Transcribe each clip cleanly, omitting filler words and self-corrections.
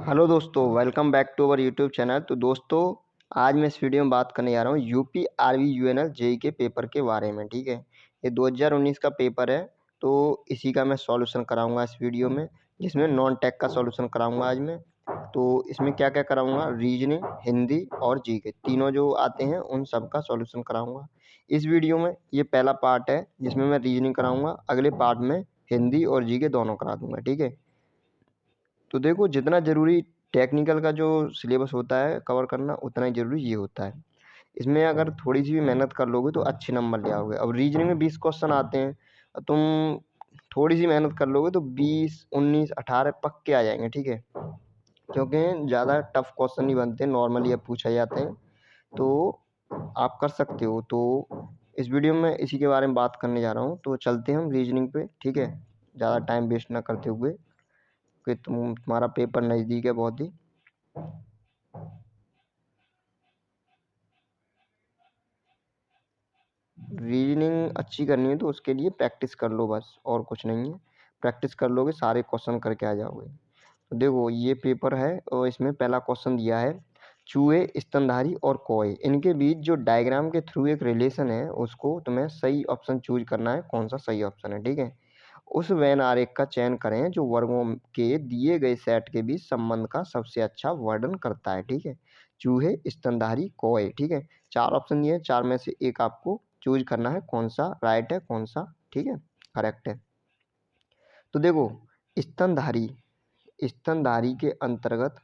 Hello दोस्तों, welcome back to our YouTube channel. तो दोस्तों, आज मैं इस वीडियो में बात करने जा रहा हूँ यूपी आरवी यूएनएल जेई के पेपर के बारे में। ठीक है, ये 2019 का पेपर है, तो इसी का मैं सॉल्यूशन कराऊंगा इस वीडियो में, जिसमें नॉन टेक का सॉल्यूशन कराऊंगा आज मैं। तो इसमें क्या क्या कराऊंगा, रीजनिंग, हिंदी और जी के तीनों जो आते हैं उन सब का सॉल्यूशन कराऊंगा इस वीडियो में। ये पहला पार्ट है जिसमें मैं रीजनिंग कराऊंगा, अगले पार्ट में हिंदी और जी के दोनों करा दूंगा। ठीक है, तो देखो, जितना ज़रूरी टेक्निकल का जो सिलेबस होता है कवर करना, उतना ही ज़रूरी ये होता है। इसमें अगर थोड़ी सी भी मेहनत कर लोगे तो अच्छे नंबर ले आओगे। अब रीजनिंग में 20 क्वेश्चन आते हैं, तुम थोड़ी सी मेहनत कर लोगे तो 20, 19, 18 पक्के आ जाएंगे। ठीक है, क्योंकि ज़्यादा टफ क्वेश्चन नहीं बनते, नॉर्मली अब पूछे जाते हैं, तो आप कर सकते हो। तो इस वीडियो में इसी के बारे में बात करने जा रहा हूँ। तो चलते हैं हम रीजनिंग पे। ठीक है, ज़्यादा टाइम वेस्ट ना करते हुए, कि तुम्हारा पेपर नज़दीक है बहुत ही। रीजनिंग अच्छी करनी है तो उसके लिए प्रैक्टिस कर लो, बस और कुछ नहीं है। प्रैक्टिस कर लोगे सारे क्वेश्चन करके आ जाओगे। तो देखो, ये पेपर है और इसमें पहला क्वेश्चन दिया है, चूहे, स्तनधारी और कौवे, इनके बीच जो डायग्राम के थ्रू एक रिलेशन है, उसको तुम्हें सही ऑप्शन चूज करना है, कौन सा सही ऑप्शन है। ठीक है, उस वेन आरेख का चयन करें जो वर्गों के दिए गए सेट के बीच संबंध का सबसे अच्छा वर्णन करता है। ठीक है, चूहे, स्तनधारी, कौवे। ठीक है, चार ऑप्शन दिए, चार में से एक आपको चूज करना है, कौन सा राइट है, कौन सा ठीक है करेक्ट है। तो देखो, स्तनधारी, स्तनधारी के अंतर्गत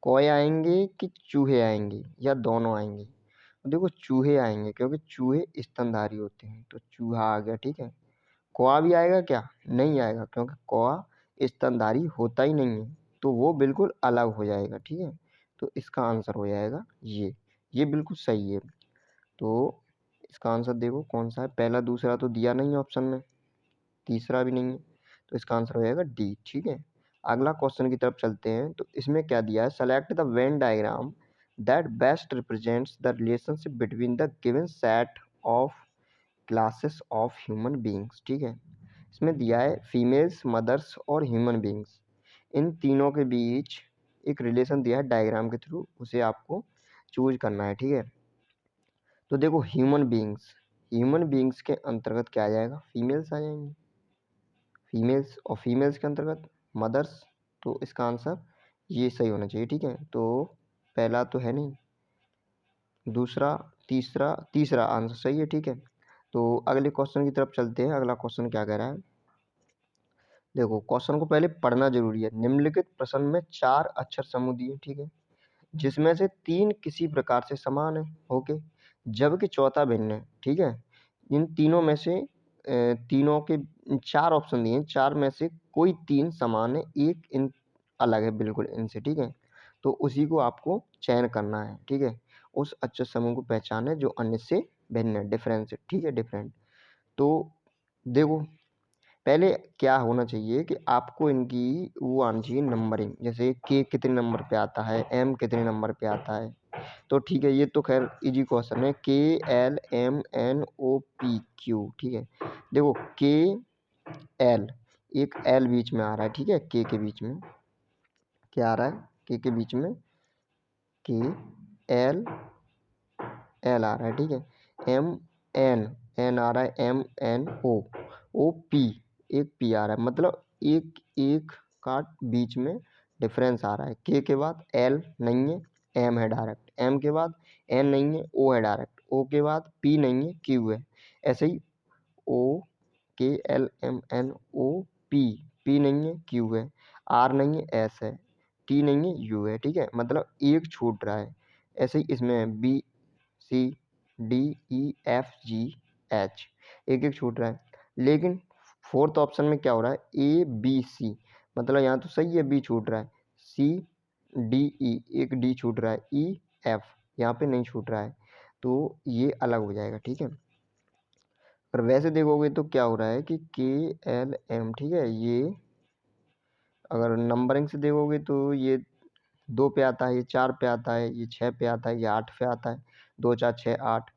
कौवे आएंगे कि चूहे आएंगे या दोनों आएंगे। तो देखो, चूहे आएंगे क्योंकि चूहे स्तनधारी होते हैं, तो चूहा आ गया। ठीक है, कौवा भी आएगा क्या? नहीं आएगा, क्योंकि कौवा स्तनधारी होता ही नहीं है, तो वो बिल्कुल अलग हो जाएगा। ठीक है, तो इसका आंसर हो जाएगा ये बिल्कुल सही है। तो इसका आंसर देखो कौन सा है, पहला दूसरा तो दिया नहीं है ऑप्शन में, तीसरा भी नहीं है, तो इसका आंसर हो जाएगा डी। ठीक है, अगला क्वेश्चन की तरफ चलते हैं। तो इसमें क्या दिया है, select the Venn diagram that best represents the relationship between the given set of classes of human beings. ठीक है, इसमें दिया है फीमेल्स, मदर्स और ह्यूमन बींग्स, इन तीनों के बीच एक रिलेशन दिया है डायग्राम के थ्रू, उसे आपको चूज करना है। ठीक है, तो देखो, ह्यूमन बींग्स, ह्यूमन बींग्स के अंतर्गत क्या आ जाएगा, फीमेल्स आ जाएंगी, फीमेल्स, और फीमेल्स के अंतर्गत मदर्स, तो इसका आंसर ये सही होना चाहिए। ठीक है, तो पहला तो है नहीं, दूसरा, तीसरा, तीसरा आंसर सही है। ठीक है, तो अगले क्वेश्चन की तरफ चलते हैं। अगला क्वेश्चन क्या कह रहा है, देखो क्वेश्चन को पहले पढ़ना जरूरी है। निम्नलिखित प्रश्न में चार अक्षर समूह दिए, ठीक है, जिसमें से तीन किसी प्रकार से समान है, ओके, जबकि चौथा भिन्न है। ठीक है, इन तीनों में से तीनों के चार ऑप्शन दिए हैं, चार में से कोई तीन समान है, एक इन अलग है बिल्कुल इनसे। ठीक है, तो उसी को आपको चयन करना है। ठीक है, उस अक्षर समूह को पहचाने जो अन्य से भिन्न है, डिफरेंस है। ठीक है, डिफरेंट। तो देखो, पहले क्या होना चाहिए कि आपको इनकी वो आनी चाहिए नंबरिंग, जैसे के कितने नंबर पे आता है, एम कितने नंबर पे आता है। तो ठीक है, ये तो खैर इजी क्वेश्चन है, K L M N O P Q. ठीक है, देखो, के एल, एक एल बीच में आ रहा है। ठीक है, के बीच में क्या आ रहा है, के बीच में के एल एल आ रहा है। ठीक है, एम एन एन आ रहा है, एम एन ओ पी, एक पी आ रहा है, मतलब एक एक का बीच में डिफरेंस आ रहा है। के बाद एल नहीं है, एम है डायरेक्ट, एम के बाद एन नहीं है, ओ है डायरेक्ट, ओ के बाद पी नहीं है, क्यू है। ऐसे ही O, K L M N O P, P नहीं है, क्यू है, आर नहीं है, एस है, टी नहीं है, यू है। ठीक है, मतलब एक छूट रहा है। ऐसे ही इसमें बी, सी, डी, ई, एफ, जी, एच, एक एक छूट रहा है। लेकिन फोर्थ ऑप्शन में क्या हो रहा है, ए बी सी, मतलब यहाँ तो सही है, बी छूट रहा है, सी डी ई, एक डी छूट रहा है, ई एफ यहाँ पे नहीं छूट रहा है, तो ये अलग हो जाएगा। ठीक है, पर वैसे देखोगे तो क्या हो रहा है कि के एल एम, ठीक है, ये अगर नंबरिंग से देखोगे तो ये 2 पे आता है, ये 4 पे आता है, ये 6 पे आता है, ये 8 पे आता है, 2 4 6 8,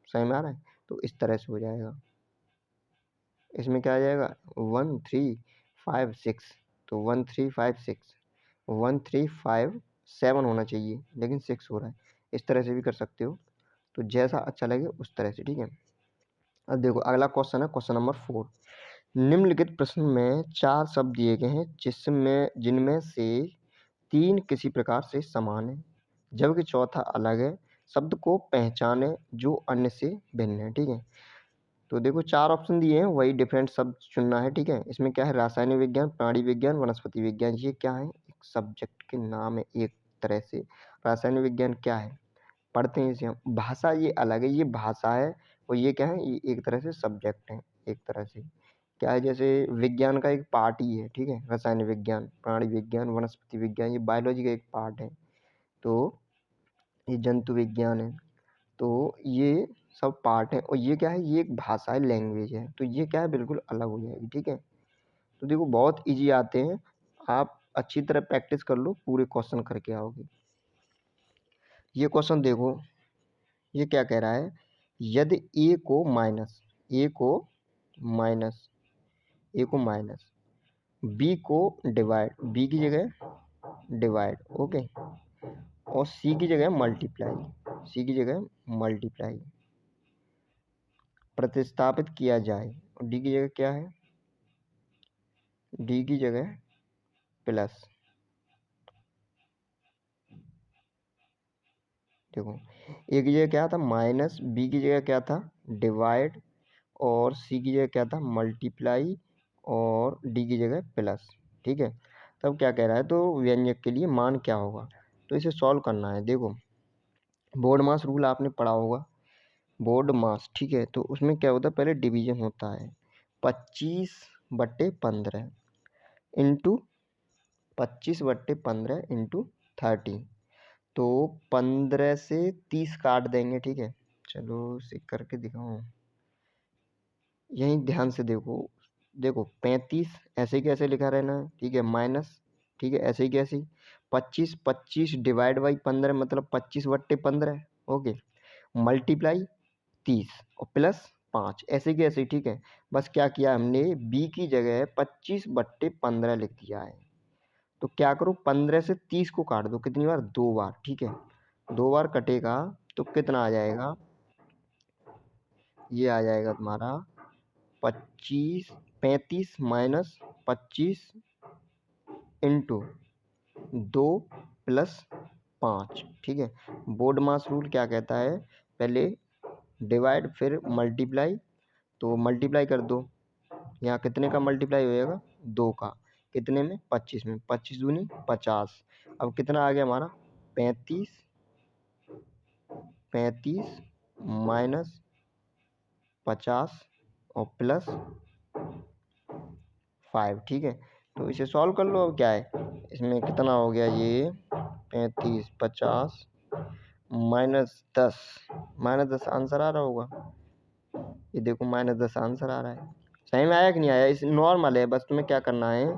समझ में आ रहा है। तो इस तरह से हो जाएगा, इसमें क्या आ जाएगा 1 3 5 6, तो 1 3 5 6, 1357 होना चाहिए, लेकिन 6 हो रहा है। इस तरह से भी कर सकते हो, तो जैसा अच्छा लगे उस तरह से, ठीक है। अब देखो अगला क्वेश्चन है क्वेश्चन नंबर 4। निम्नलिखित प्रश्न में 4 शब्द दिए गए हैं जिनमें से 3 किसी प्रकार से समान है जबकि चौथा अलग है। शब्द को पहचाने जो अन्य से भिन्न है, ठीक है। तो देखो 4 ऑप्शन दिए हैं, वही डिफरेंट शब्द चुनना है, ठीक है। इसमें क्या है, रासायनिक विज्ञान, प्राणी विज्ञान, वनस्पति विज्ञान। ये क्या है, एक सब्जेक्ट के नाम है एक तरह से। रासायनिक विज्ञान क्या है, पढ़ते हैं इसे हम। भाषा ये अलग है, ये भाषा है, और ये क्या है, ये एक तरह से सब्जेक्ट है एक तरह से। क्या है, जैसे विज्ञान का एक पार्ट ही है, ठीक है। रासायनिक विज्ञान, प्राणी विज्ञान, वनस्पति विज्ञान, ये बायोलॉजी का एक पार्ट है। तो ये जंतु विज्ञान है, तो ये सब पार्ट है, और ये क्या है, ये एक भाषा है, लैंग्वेज है। तो ये क्या है, बिल्कुल अलग हो जाएगी, ठीक है। तो देखो बहुत इजी आते हैं, आप अच्छी तरह प्रैक्टिस कर लो, पूरे क्वेश्चन करके आओगे। ये क्वेश्चन देखो, ये क्या कह रहा है, यदि ए को माइनस बी को डिवाइड, बी की जगह डिवाइड, ओके, और सी की जगह मल्टीप्लाई प्रतिस्थापित किया जाए, और डी की जगह क्या है, डी की जगह प्लस। देखो ए की जगह क्या था माइनस, बी की जगह क्या था डिवाइड, और सी की जगह क्या था मल्टीप्लाई, और डी की जगह प्लस, ठीक है। तब क्या कह रहा है, तो व्यंजक के लिए मान क्या होगा, तो इसे सॉल्व करना है। देखो बोर्ड मास रूल आपने पढ़ा होगा, बोर्ड मास, ठीक है। तो उसमें क्या होता है, पहले डिवीजन होता है 25/15 इंटू 30। तो 15 से 30 काट देंगे, ठीक है। चलो इसे करके दिखाऊं, यहीं ध्यान से देखो 35 ऐसे कैसे लिखा रहना है, ठीक है, माइनस, ठीक है, ऐसे ही कैसे 25 डिवाइड बाई 15 मतलब 25/15, ओके, मल्टीप्लाई 30 और प्लस 5 ऐसे कैसे, ठीक है। बस क्या किया हमने, बी की जगह 25/15 लिख दिया है। तो क्या करो, 15 से 30 को काट दो, कितनी बार, 2 बार, ठीक है। 2 बार कटेगा तो कितना आ जाएगा, ये आ जाएगा तुम्हारा 35 इंटू 2 प्लस 5, ठीक है। बोर्ड मास रूल क्या कहता है, पहले डिवाइड फिर मल्टीप्लाई, तो मल्टीप्लाई कर दो, यहाँ कितने का मल्टीप्लाई होएगा, 2 का, कितने में 25 में, 25 दूनी 50। अब कितना आ गया हमारा 35 माइनस 50 और प्लस 5, ठीक है। तो इसे सॉल्व कर लो, अब क्या है, इसमें कितना हो गया, ये 35 50 -10, -10 आंसर आ रहा होगा, ये देखो -10 आंसर आ रहा है। सही में आया कि नहीं आया, इस नॉर्मल है, बस तुम्हें क्या करना है,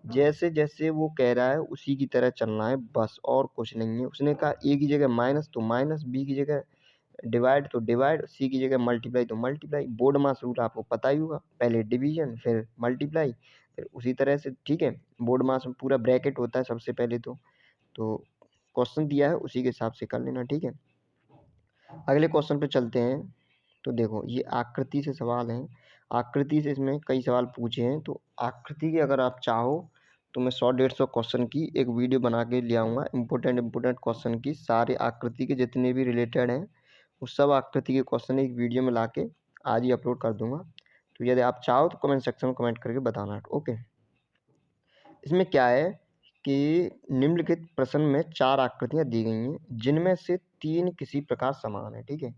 जैसे जैसे वो कह रहा है उसी की तरह चलना है, बस और कुछ नहीं है। उसने कहा ए की जगह माइनस तो माइनस, बी की जगह डिवाइड तो डिवाइड, सी की जगह मल्टीप्लाई तो मल्टीप्लाई। बोर्ड मास रूल आपको पता ही होगा, पहले डिवीजन फिर मल्टीप्लाई फिर उसी तरह से, ठीक है। बोर्ड मास में पूरा ब्रैकेट होता है सबसे पहले, तो क्वेश्चन दिया है उसी के हिसाब से कर लेना, ठीक है। अगले क्वेश्चन पे चलते हैं। तो देखो ये आकृति से सवाल है, आकृति से इसमें कई सवाल पूछे हैं। तो आकृति की अगर आप चाहो तो मैं 100-150 क्वेश्चन की एक वीडियो बना के ले आऊँगा, इम्पोर्टेंट क्वेश्चन की, सारे आकृति के जितने भी रिलेटेड हैं उस सब आकृति के क्वेश्चन एक वीडियो में ला के आज ही अपलोड कर दूंगा। तो यदि आप चाहो तो कमेंट सेक्शन में कमेंट करके बताना, ओके। इसमें क्या है कि निम्नलिखित प्रश्न में 4 आकृतियां दी गई हैं जिनमें से 3 किसी प्रकार समान है, ठीक है,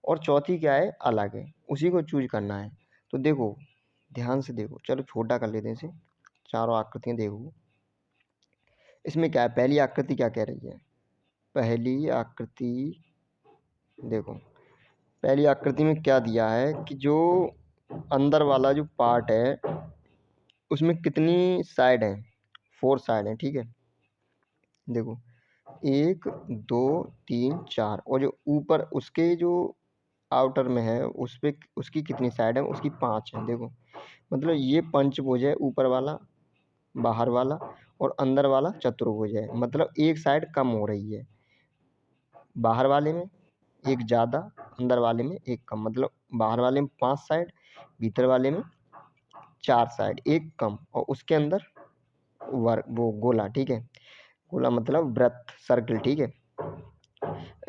और चौथी क्या है, अलग है, उसी को चूज करना है। तो देखो ध्यान से देखो, चलो छोटा कर लेते हैं इसे, चारों आकृतियां देखो। इसमें क्या है, पहली आकृति क्या कह रही है, पहली आकृति देखो, पहली आकृति में क्या दिया है कि जो अंदर वाला जो पार्ट है उसमें कितनी साइड है, 4 साइड है, ठीक है। देखो 1 2 3 4, और जो ऊपर उसके जो आउटर में है उस पे उसकी कितनी साइड है, उसकी 5 है। देखो मतलब ये पंचभुज है, ऊपर वाला बाहर वाला, और अंदर वाला चतुर्भुज है, मतलब एक साइड कम हो रही है, बाहर वाले में एक ज़्यादा, अंदर वाले में एक कम, मतलब बाहर वाले में 5 साइड, भीतर वाले में 4 साइड, एक कम, और उसके अंदर वो गोला, ठीक है, गोला मतलब वृत्त, सर्कल, ठीक है।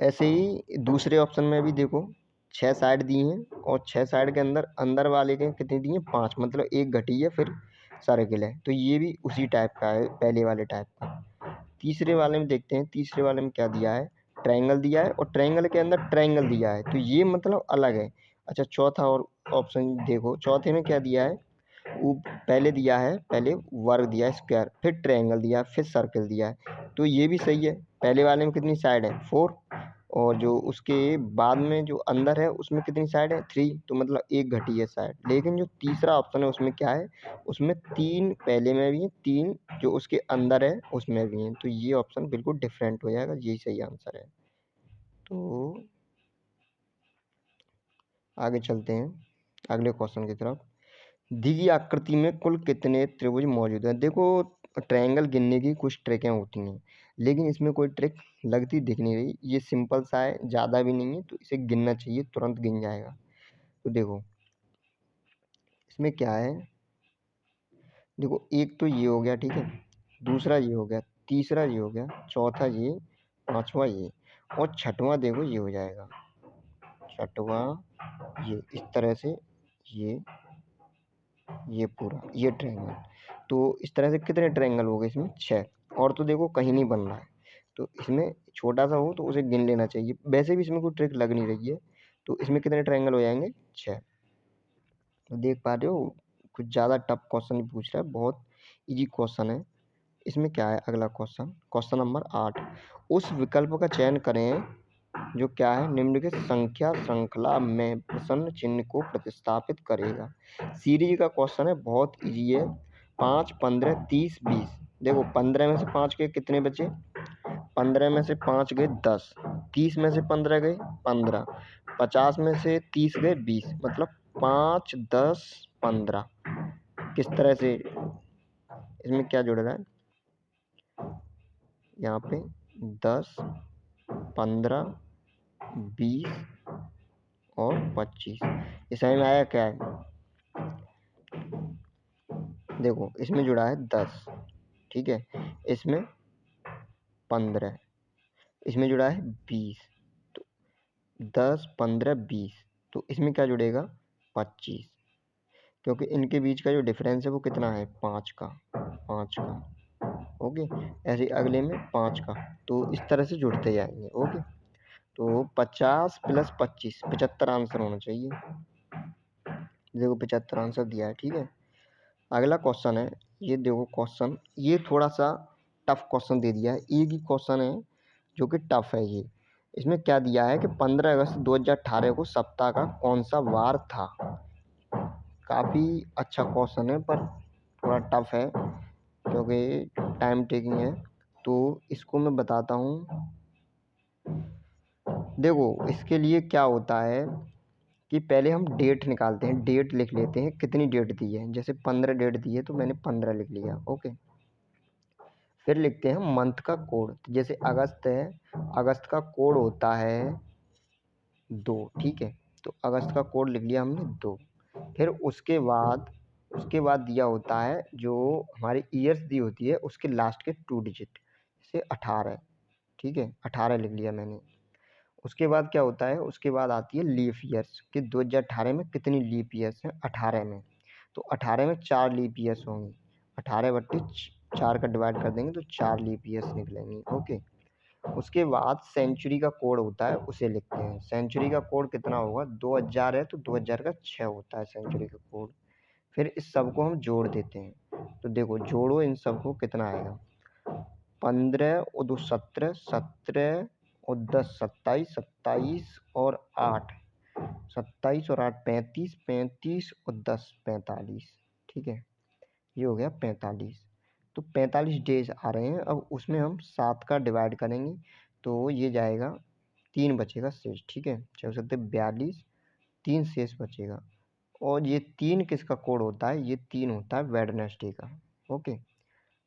ऐसे ही दूसरे ऑप्शन में भी देखो 6 साइड दी हैं, और 6 साइड के अंदर अंदर वाले के कितने दिए, 5, मतलब एक घटी है, फिर सर्कल है, तो ये भी उसी टाइप का है, पहले वाले टाइप का। तीसरे वाले में देखते हैं, तीसरे वाले में क्या दिया है, ट्रायंगल दिया है, और ट्रायंगल के अंदर ट्रायंगल दिया है, तो ये मतलब अलग है। अच्छा, चौथा और ऑप्शन देखो, चौथे में क्या दिया है, वो पहले दिया है, पहले वर्ग दिया है, स्क्वायर, फिर ट्रायंगल दिया है, फिर सर्कल दिया है, तो ये भी सही है। पहले वाले में कितनी साइड है, 4, और जो उसके बाद में जो अंदर है उसमें कितनी साइड है, 3, तो मतलब एक घटी है साइड। लेकिन जो तीसरा ऑप्शन है उसमें क्या है, उसमें 3 पहले में भी है, 3 जो उसके अंदर है उसमें भी है, तो ये ऑप्शन बिल्कुल डिफरेंट हो जाएगा, यही सही आंसर है। तो आगे चलते हैं अगले क्वेश्चन की तरफ। दी गई आकृति में कुल कितने त्रिभुज मौजूद हैं। देखो, ट्रायंगल गिनने की कुछ ट्रिकें होती हैं, लेकिन इसमें कोई ट्रिक लगती दिख नहीं रही, ये सिंपल सा है, ज़्यादा भी नहीं है, तो इसे गिनना चाहिए, तुरंत गिन जाएगा। तो देखो इसमें क्या है, देखो एक तो ये हो गया, ठीक है, दूसरा ये हो गया, तीसरा ये हो गया, चौथा ये, पांचवा ये, और छठवां देखो ये हो जाएगा, छठवां ये, इस तरह से ये पूरा ये ट्रायंगल। तो इस तरह से कितने ट्रायंगल हो गए इसमें, 6, और तो देखो कहीं नहीं बन रहा है, तो इसमें छोटा सा हो तो उसे गिन लेना चाहिए, वैसे भी इसमें कोई ट्रिक लग नहीं रही है, तो इसमें कितने ट्रायंगल हो जाएंगे, 6। तो देख पा रहे हो, कुछ ज़्यादा टफ क्वेश्चन नहीं पूछ रहा है, बहुत इजी क्वेश्चन है। इसमें क्या है अगला क्वेश्चन, क्वेश्चन नंबर 8, उस विकल्प का चयन करें जो क्या है, निम्नलिखित संख्या श्रृंखला में प्रश्न चिन्ह को प्रतिस्थापित करेगा। सीरीज का क्वेश्चन है, बहुत इजी है, 5, 15, 30, 20। देखो 15 में से 5 के कितने बचे, 15 में से 5 गए 10, 30 में से 15 गए 15, 50 में से 30 गए 20, मतलब 5, 10, 15। किस तरह से, इसमें क्या जुड़ रहा है, यहाँ पे 10, 15, 20 और 25, ये समझ में आया क्या है। देखो इसमें जुड़ा है 10, ठीक है, इसमें 15, इसमें जुड़ा है 20, तो 10, 15, 20, तो इसमें क्या जुड़ेगा, 25, क्योंकि इनके बीच का जो डिफरेंस है वो कितना है, 5 का, 5 का, ओके। ऐसे अगले में 5 का, तो इस तरह से जुड़ते जाएंगे, ओके। तो 50 + 25, 75 आंसर होना चाहिए। देखो 75 आंसर दिया है, ठीक है। अगला क्वेश्चन है, ये देखो क्वेश्चन, ये थोड़ा सा टफ क्वेश्चन दे दिया है, एक ही क्वेश्चन है जो कि टफ है ये। इसमें क्या दिया है कि 15 अगस्त 2018 को सप्ताह का कौन सा वार था। काफ़ी अच्छा क्वेश्चन है, पर थोड़ा टफ है क्योंकि टाइम टेकिंग है, तो इसको मैं बताता हूँ। देखो इसके लिए क्या होता है कि पहले हम डेट निकालते हैं, डेट लिख लेते हैं, कितनी डेट दी है, जैसे 15 डेट दी है तो मैंने 15 लिख लिया, ओके। फिर लिखते हैं मंथ का कोड, जैसे अगस्त है, अगस्त का कोड होता है 2, ठीक है, तो अगस्त का कोड लिख लिया हमने 2। फिर उसके बाद दिया होता है जो हमारी ईयर्स दी होती है, उसके लास्ट के 2 डिजिट से 18, ठीक है, 18 लिख लिया मैंने। उसके बाद क्या होता है, उसके बाद आती है लीप ईयर्स कि 2018 में कितनी लीप ईयर्स हैं, 18 में, तो 18 में 4 लीप ईयर्स होंगी, 18/4 का डिवाइड कर देंगे तो 4 लीप ईयर्स निकलेंगी, ओके। उसके बाद सेंचुरी का कोड होता है, उसे लिखते हैं, सेंचुरी का कोड कितना होगा, 2000 है तो 2000 का 6 होता है सेंचुरी का कोड। फिर इस सब को हम जोड़ देते हैं, तो देखो जोड़ो इन सबको, कितना आएगा, 15 और 2 17, 17 और 10 27, 27 और 8, 27 और 8 35, 35 और 10 45, ठीक है, ये हो गया 45। तो 45 डेज आ रहे हैं, अब उसमें हम 7 का डिवाइड करेंगे तो ये जाएगा, 3 बचेगा शेष, ठीक है, 42, 3 शेष बचेगा। और ये 3 किसका कोड होता है, ये 3 होता है वेडनेसडे का, ओके।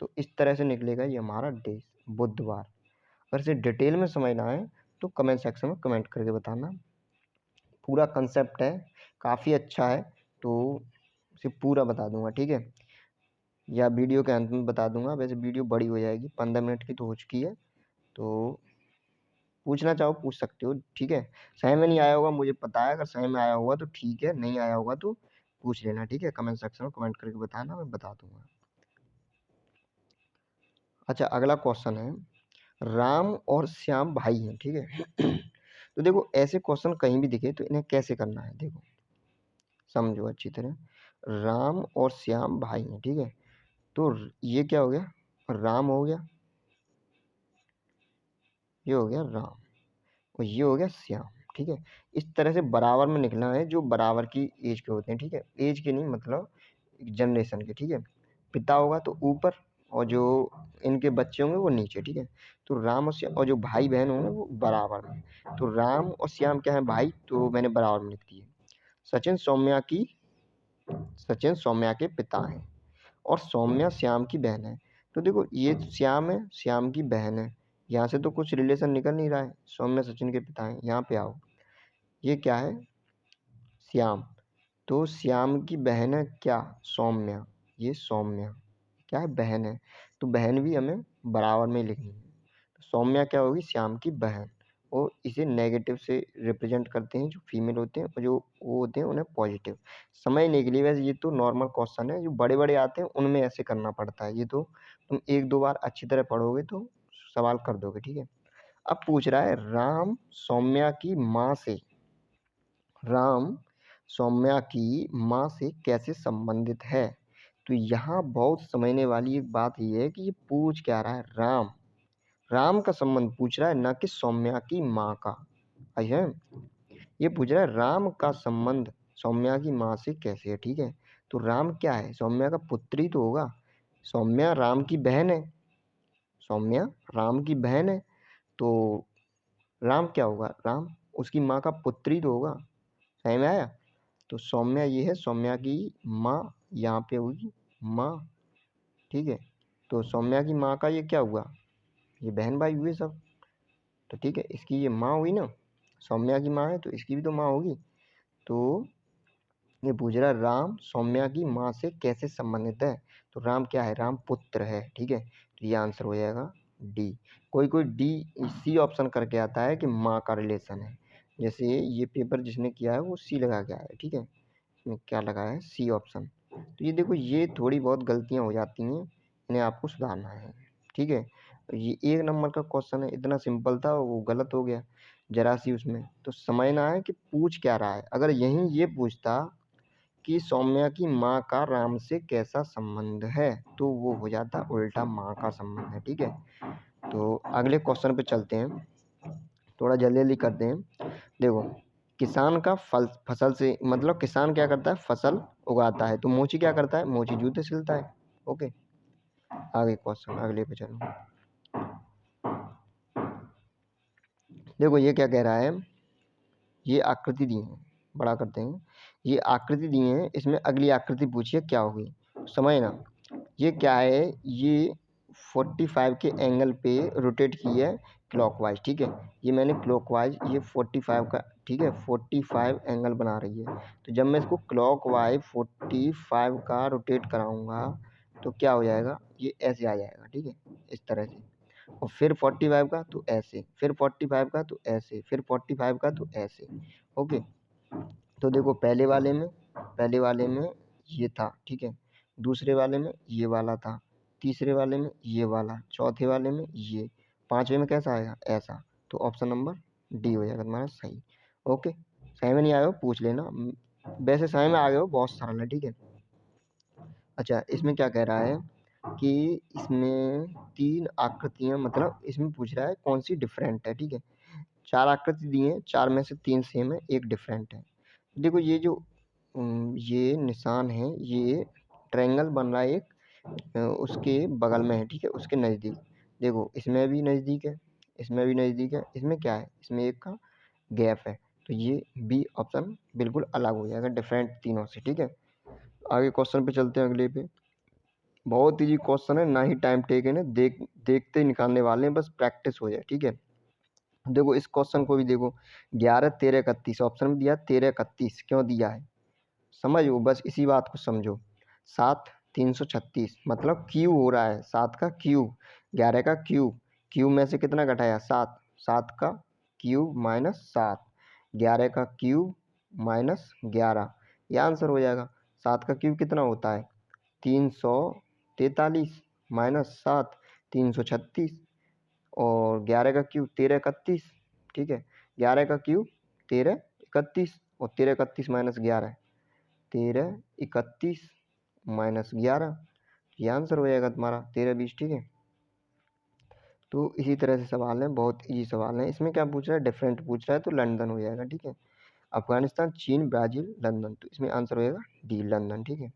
तो इस तरह से निकलेगा ये हमारा डेज, बुधवार। अगर इसे डिटेल में समझना है तो कमेंट सेक्शन में कमेंट करके बताना। पूरा कंसेप्ट है, काफ़ी अच्छा है, तो इसे पूरा बता दूंगा, ठीक है, या वीडियो के अंत में बता दूंगा। वैसे वीडियो बड़ी हो जाएगी, 15 मिनट की तो हो चुकी है, तो पूछना चाहो पूछ सकते हो, ठीक है। समझ में नहीं आया होगा मुझे पता है, अगर समझ में आया होगा तो ठीक है, नहीं आया होगा तो पूछ लेना, ठीक है, कमेंट सेक्शन में कमेंट करके बताना, मैं बता दूंगा। अच्छा, अगला क्वेश्चन है, राम और श्याम भाई हैं, ठीक है। तो देखो ऐसे क्वेश्चन कहीं भी दिखे तो इन्हें कैसे करना है, देखो समझो अच्छी तरह। राम और श्याम भाई हैं, ठीक है, तो ये क्या हो गया, राम हो गया, ये हो गया राम, और ये हो गया श्याम, ठीक है। इस तरह से बराबर में निकलना है, जो बराबर की एज के होते हैं, ठीक है, एज के नहीं मतलब जनरेशन के, ठीक है। पिता होगा तो ऊपर, और जो इनके बच्चे होंगे वो नीचे, ठीक है। तो राम और श्याम, और जो भाई बहन होंगे वो बराबर में। तो राम और श्याम क्या है, भाई, तो मैंने बराबर में लिख दिए। सचिन सौम्या के पिता हैं, और सौम्या श्याम की बहन है। तो देखो ये श्याम है, श्याम की बहन है, यहाँ से तो कुछ रिलेशन निकल नहीं रहा है। सौम्या सचिन के पिता हैं, यहाँ पे आओ, ये क्या है, श्याम, तो श्याम की बहन है क्या, सौम्या, ये सौम्या क्या है, बहन है, तो बहन भी हमें बराबर में लिखनी है। तो सौम्या क्या होगी, श्याम की बहन, और इसे नेगेटिव से रिप्रेजेंट करते हैं जो फीमेल होते हैं, और जो वो होते हैं उन्हें पॉजिटिव। समझने के लिए, वैसे ये तो नॉर्मल क्वेश्चन है, जो बड़े बड़े आते हैं उनमें ऐसे करना पड़ता है, ये तो तुम एक दो बार अच्छी तरह पढ़ोगे तो सवाल कर दोगे, ठीक है। अब पूछ रहा है, राम सौम्या की माँ से कैसे संबंधित है। तो यहाँ बहुत समझने वाली एक बात ये है कि ये पूछ क्या रहा है, राम का संबंध पूछ रहा है, ना कि सौम्या की माँ का। आई है, ये पूछ रहा है राम का संबंध सौम्या की माँ से कैसे है, ठीक है। तो राम क्या है, सौम्या का पुत्री तो होगा, सौम्या राम की बहन है, सौम्या राम की बहन है, तो राम क्या होगा, राम उसकी माँ का पुत्री तो होगा। समझ में आया। तो सौम्या ये है, सौम्या की माँ यहाँ पे होगी माँ, ठीक है। तो सौम्या की माँ का ये क्या हुआ, ये बहन भाई हुए सब, तो ठीक है, इसकी ये माँ हुई ना, सौम्या की माँ है तो इसकी भी तो माँ होगी। तो ये पूछ रहा है राम सौम्या की माँ से कैसे संबंधित है। तो राम क्या है, राम पुत्र है, ठीक है, तो ये आंसर हो जाएगा डी। कोई कोई डी सी ऑप्शन करके आता है कि माँ का रिलेशन है, जैसे ये पेपर जिसने किया है वो सी लगा के आया है, ठीक है, इसमें क्या लगा है, सी ऑप्शन। तो ये देखो ये थोड़ी बहुत गलतियाँ हो जाती हैं, इन्हें आपको सुधारना है, ठीक है। ये 1 नंबर का क्वेश्चन है, इतना सिंपल था, वो गलत हो गया जरा सी उसमें। तो समझना है कि पूछ क्या रहा है। अगर यहीं ये पूछता कि सौम्या की माँ का राम से कैसा संबंध है, तो वो हो जाता उल्टा माँ का संबंध है, ठीक है। तो अगले क्वेश्चन पे चलते हैं, थोड़ा जल्दी जल्दी करते हैं। देखो, किसान का फसल से मतलब, किसान क्या करता है, फसल उगाता है, तो मोची क्या करता है, मोची जूते सिलता है। ओके, आगे क्वेश्चन, अगले पे चलो। देखो ये क्या कह रहा है, ये आकृति दी है, बड़ा करते हैं, ये आकृति दी है, इसमें अगली आकृति पूछिए क्या होगी, समझ ना। ये क्या है, ये 45 के एंगल पे रोटेट की है क्लॉकवाइज, ठीक है, ये मैंने क्लॉकवाइज, ये 45 का, ठीक है, 45 एंगल बना रही है। तो जब मैं इसको क्लॉकवाइज 45 का रोटेट कराऊंगा तो क्या हो जाएगा, ये ऐसे आ जाएगा, ठीक है, इस तरह से। और फिर 45 का तो ऐसे, फिर 45 का तो ऐसे, फिर 45 का तो ऐसे। ओके, तो देखो पहले वाले में ये था, ठीक है, दूसरे वाले में ये वाला था, तीसरे वाले में ये वाला, चौथे वाले में ये, पांचवे में कैसा आएगा, ऐसा। तो ऑप्शन नंबर डी हो जाएगा तुम्हारा सही। ओके, समझ में नहीं आया हो पूछ लेना, वैसे समझ में आ गए हो, बहुत सरल है, ठीक है। अच्छा, इसमें क्या कह रहा है कि इसमें 3 आकृतियां, मतलब इसमें पूछ रहा है कौन सी डिफरेंट है, ठीक है। 4 आकृति दी हैं, 4 में से 3 सेम है, 1 डिफरेंट है। देखो ये जो ये निशान है, ये ट्रायंगल बन रहा है एक, उसके बगल में है, ठीक है, उसके नज़दीक। देखो इसमें भी नज़दीक है, इसमें भी नज़दीक है, इसमें क्या है, इसमें एक का गैप है, तो ये बी ऑप्शन बिल्कुल अलग हो जाएगा, डिफरेंट तीनों से, ठीक है। आगे क्वेश्चन पे चलते हैं, अगले पे। बहुत ईजी क्वेश्चन है, ना ही टाइम टेकन है, देखते ही निकालने वाले हैं, बस प्रैक्टिस हो जाए, ठीक है। देखो इस क्वेश्चन को भी देखो, 11 13 31 ऑप्शन में दिया, 13 31 क्यों दिया है समझो, बस इसी बात को समझो। 7 336 मतलब क्यू हो रहा है, 7 का क्यू, 11 का क्यू, क्यू में से कितना घटाया 7, 7 का क्यू माइनस 7, 11 का क्यू माइनस 11, ये आंसर हो जाएगा। 7 का क्यू कितना होता है 343 माइनस 7 336, और 11 का क्यू 13 31, ठीक है। 11 का क्यू 13 31, और 13 31 माइनस 11, 13 31 माइनस 11, ये आंसर हो जाएगा तुम्हारा 13 20, ठीक है। तो इसी तरह से सवाल है, बहुत इजी सवाल है। इसमें क्या पूछ रहा है, डिफरेंट पूछ रहा है, तो लंदन हो जाएगा, ठीक है। अफगानिस्तान, चीन, ब्राज़ील, लंदन, तो इसमें आंसर हो जाएगा डी लंदन, ठीक है।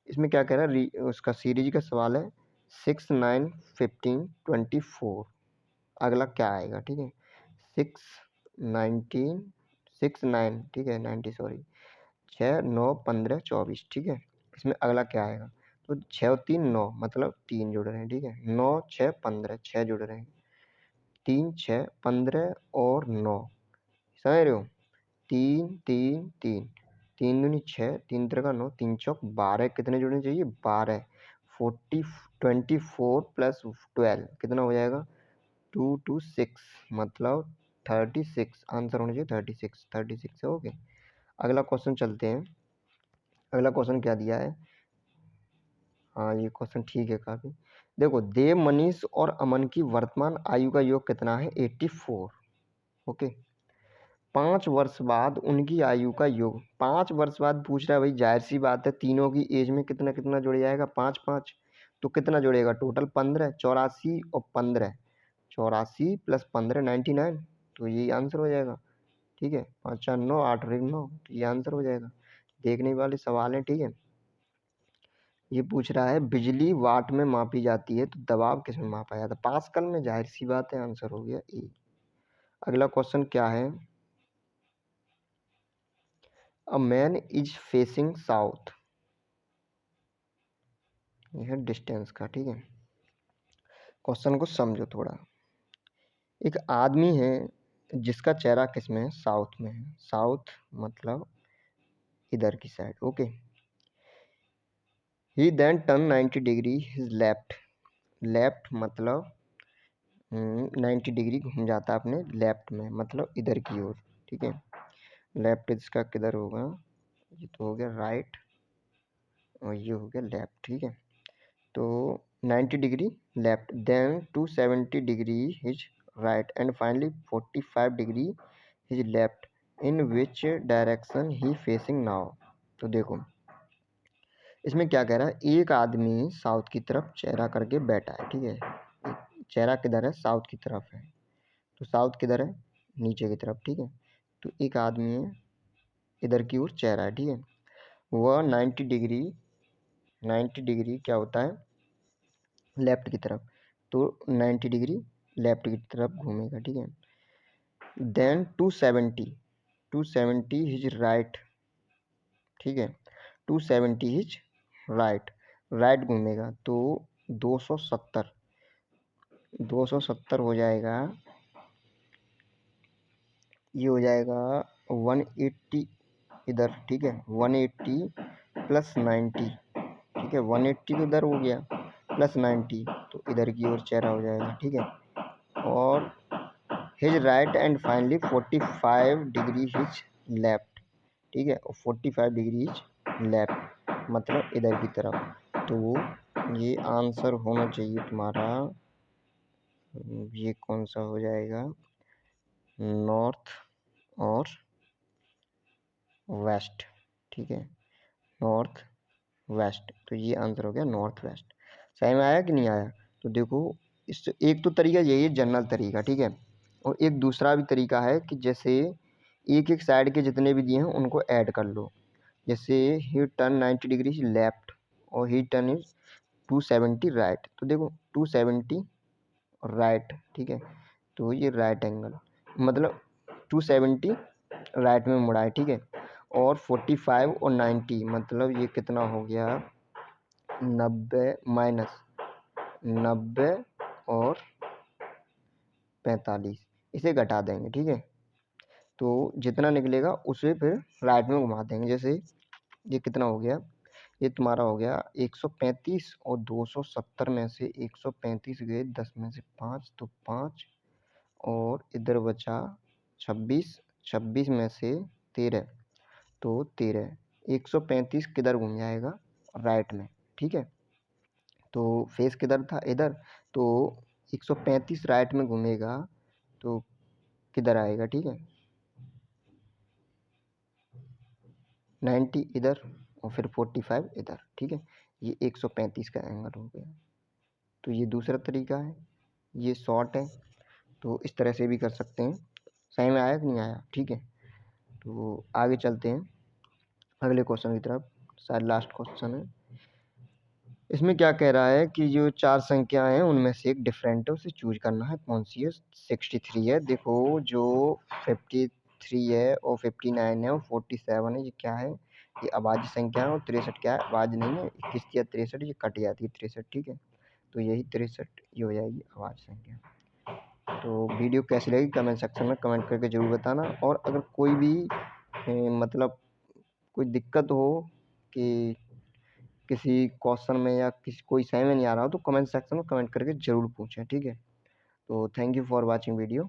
इसमें क्या कह रहा है, उसका सीरीज का सवाल है 6 9 15 24, अगला क्या आएगा, ठीक है। 6 19 6 9, ठीक है 90 सॉरी, 6 9 15 24, ठीक है। इसमें अगला क्या आएगा, तो 6 और 3 9 मतलब 3 जुड़ रहे हैं, ठीक है। 9 6 15 6 जुड़ रहे हैं, 3 6 15 और 9, समझ रहे हो। 3 3 3, 3 दूनी 6, 3 तिरका 9, 3 चौक 12, कितने जुड़ने चाहिए 12, 24 प्लस 12 कितना हो जाएगा 2 2 6 मतलब 36, आंसर होना चाहिए 36 है, ओके। अगला क्वेश्चन चलते हैं। अगला क्वेश्चन क्या दिया है, हाँ ये क्वेश्चन ठीक है काफ़ी। देखो देव, मनीष और अमन की वर्तमान आयु का योग कितना है 84, ओके। 5 वर्ष बाद उनकी आयु का योग, 5 वर्ष बाद पूछ रहा है भाई, जाहिर सी बात है तीनों की एज में कितना कितना जुड़ जाएगा 5 5, तो कितना जुड़ेगा टोटल 15, 84 और 15, 84 प्लस 15 99, तो यही आंसर हो जाएगा, ठीक है। 5 4 9 8 और 1 9, तो ये आंसर हो जाएगा। देखने वाले सवाल हैं, ठीक है। ये पूछ रहा है बिजली वाट में मापी जाती है तो दबाव किस में मापा जाता है, पास्कल में, जाहिर सी बात है आंसर हो गया ए। अगला क्वेश्चन क्या है, a man is facing south, यह है डिस्टेंस का, ठीक है। क्वेश्चन को समझो थोड़ा। एक आदमी है जिसका चेहरा किस में है, साउथ में है, साउथ मतलब इधर की side, okay. He then turn 90 degree his left, left मतलब 90 डिग्री घूम जाता है अपने लेफ्ट में, मतलब इधर की ओर, ठीक है। लेफ्ट इसका किधर होगा, ये तो हो गया राइट, और ये हो गया लेफ्ट, ठीक है। तो 90 degree left, then 270 degree his right, and finally 45 degree his left, in which direction he facing now. तो देखो इसमें क्या कह रहा है, एक आदमी साउथ की तरफ चेहरा करके बैठा है, ठीक है। चेहरा किधर है, साउथ की तरफ है, तो साउथ किधर है, नीचे की तरफ, ठीक है। तो एक आदमी है इधर की ओर चेहरा है, ठीक है। वह 90 डिग्री क्या होता है लेफ्ट की तरफ, तो 90 डिग्री लेफ्ट की तरफ घूमेगा, ठीक है। देन 270 हिज राइट, ठीक है। 270 हिज राइट, राइट घूमेगा, तो 270 हो जाएगा, ये हो जाएगा 180 इधर, ठीक है। 180 प्लस 90, ठीक है। 180 तो इधर हो गया, प्लस 90 तो इधर की ओर चेहरा हो जाएगा, ठीक है। और his right and finally 45 degree his left, ठीक है। और 45 डिग्री हिज लेफ्ट मतलब इधर की तरफ, तो ये आंसर होना चाहिए तुम्हारा, ये कौन सा हो जाएगा, नॉर्थ और वेस्ट, ठीक है। नॉर्थ वेस्ट, तो ये आंसर हो गया नॉर्थ वेस्ट। सही में आया कि नहीं आया, तो देखो इस एक तो तरीका यही है जनरल तरीका, ठीक है। और एक दूसरा भी तरीका है कि जैसे एक एक साइड के जितने भी दिए हैं उनको ऐड कर लो, जैसे ही टर्न 90 डिग्री लेफ्ट और ही टर्न इज 270 राइट, तो देखो 270 राइट, ठीक है। तो ये राइट एंगल मतलब 270 राइट में मुड़ा है, ठीक है। और 45 और 90 मतलब ये कितना हो गया 90 माइनस 90 और 45 इसे घटा देंगे, ठीक है। तो जितना निकलेगा उसे फिर राइट में घुमा देंगे। जैसे ये कितना हो गया, ये तुम्हारा हो गया 135 और 270 में से 135 गए 10 में से 5 तो 5 और इधर बचा 26, 26 में से 13 तो 13। 135 किधर घूम जाएगा, राइट में, ठीक है। तो फेस किधर था, इधर, तो 135 राइट में घूमेगा तो किधर आएगा, ठीक है, 90 इधर और फिर 45 इधर, ठीक है। ये 135 का एंगल हो गया। तो ये दूसरा तरीका है, ये शॉर्ट है, तो इस तरह से भी कर सकते हैं। सही में आया कि नहीं आया, ठीक है। तो आगे चलते हैं अगले क्वेश्चन की तरफ, शायद लास्ट क्वेश्चन है। इसमें क्या कह रहा है कि जो 4 संख्याएं हैं उनमें से एक डिफरेंट है, उसे चूज करना है, कौन सी है। 63 है, देखो जो 53 है और 59 है और 47 है, ये क्या है, ये अभाज्य संख्या है। और 63 क्या है, अभाज्य नहीं है, 21 या 63 ये कट जाती है 63, ठीक है। तो यही 63 ये हो जाएगी अभाज्य संख्या। तो वीडियो कैसी लगी कमेंट सेक्शन में कमेंट करके जरूर बताना। और अगर कोई भी मतलब कोई दिक्कत हो कि किसी क्वेश्चन में या किसी कोई समझ में नहीं आ रहा हो तो कमेंट सेक्शन में कमेंट करके ज़रूर पूछें, ठीक है। तो thank you for watching video.